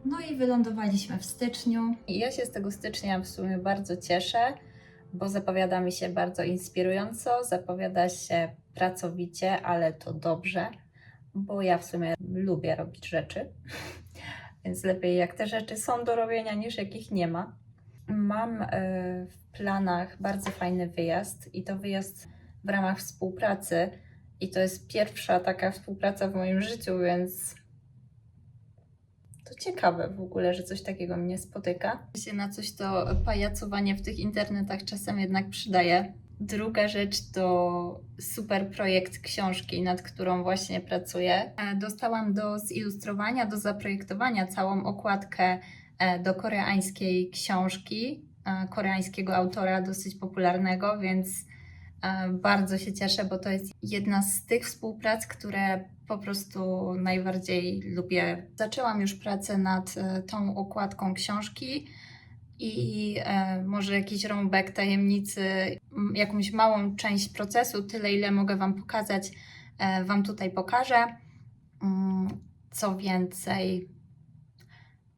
No i wylądowaliśmy w styczniu. I ja się z tego stycznia w sumie bardzo cieszę, bo zapowiada mi się bardzo inspirująco, zapowiada się pracowicie, ale to dobrze, bo ja w sumie lubię robić rzeczy, więc lepiej jak te rzeczy są do robienia niż jakich nie ma. Mam w planach bardzo fajny wyjazd i to wyjazd w ramach współpracy i to jest pierwsza taka współpraca w moim życiu, więc to ciekawe w ogóle, że coś takiego mnie spotyka. Na coś to pajacowanie w tych internetach czasem jednak przydaje. Druga rzecz to super projekt książki, nad którą właśnie pracuję. Dostałam do zilustrowania, do zaprojektowania całą okładkę do koreańskiej książki, koreańskiego autora dosyć popularnego, więc bardzo się cieszę, bo to jest jedna z tych współprac, które po prostu najbardziej lubię. Zaczęłam już pracę nad tą okładką książki i może jakiś rąbek tajemnicy, jakąś małą część procesu, tyle ile mogę Wam pokazać, Wam tutaj pokażę. Co więcej,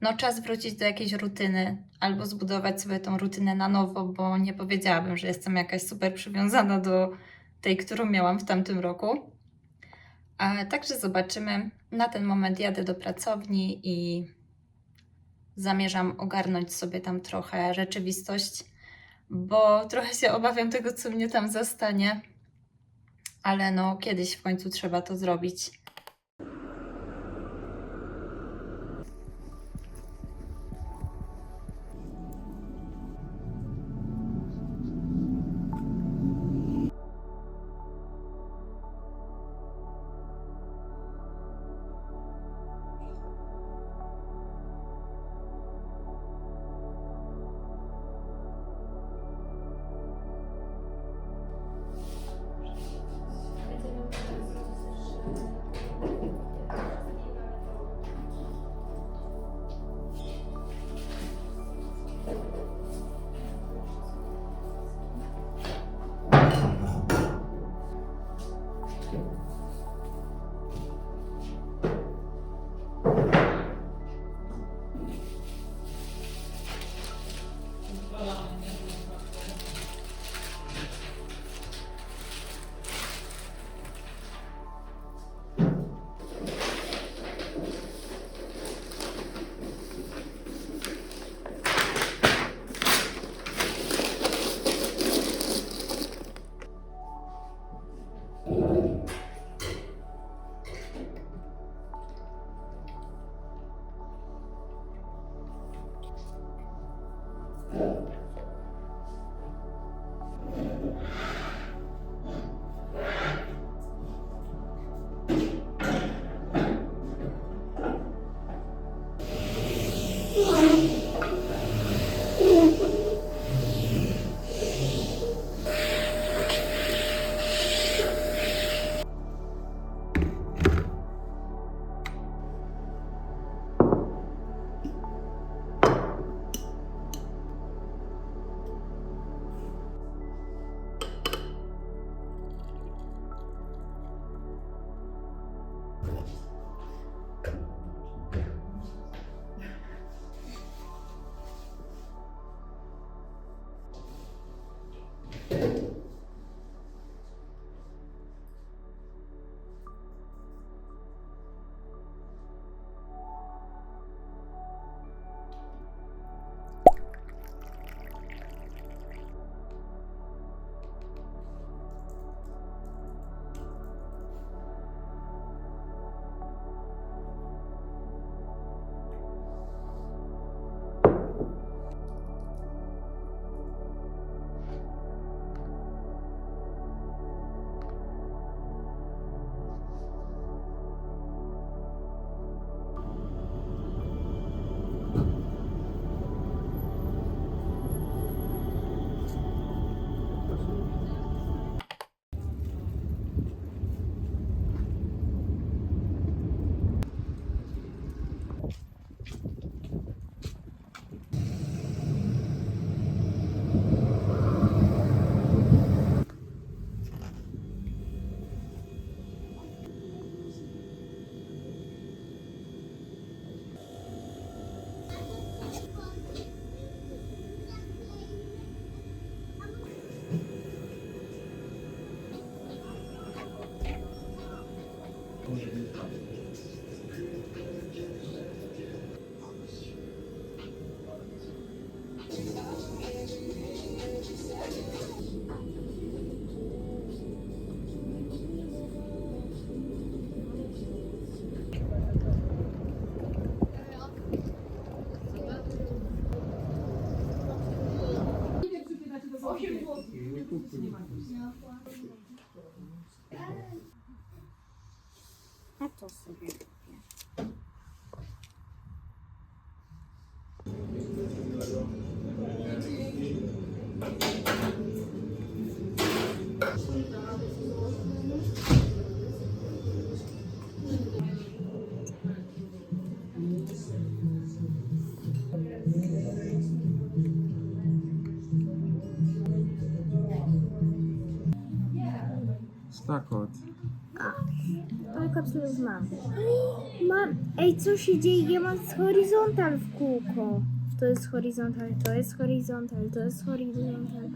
no czas wrócić do jakiejś rutyny albo zbudować sobie tą rutynę na nowo, bo nie powiedziałabym, że jestem jakaś super przywiązana do tej, którą miałam w tamtym roku. Także zobaczymy. Na ten moment jadę do pracowni i zamierzam ogarnąć sobie tam trochę rzeczywistość, bo trochę się obawiam tego, co mnie tam zastanie, ale no kiedyś w końcu trzeba to zrobić. A to sobie kupię. Stakot. Ale kapsułę już mam. Ej, co się dzieje? Ja mam horyzontal w kółko. To jest horyzontal, to jest horyzontal, to jest horyzontal.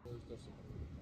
To już też super.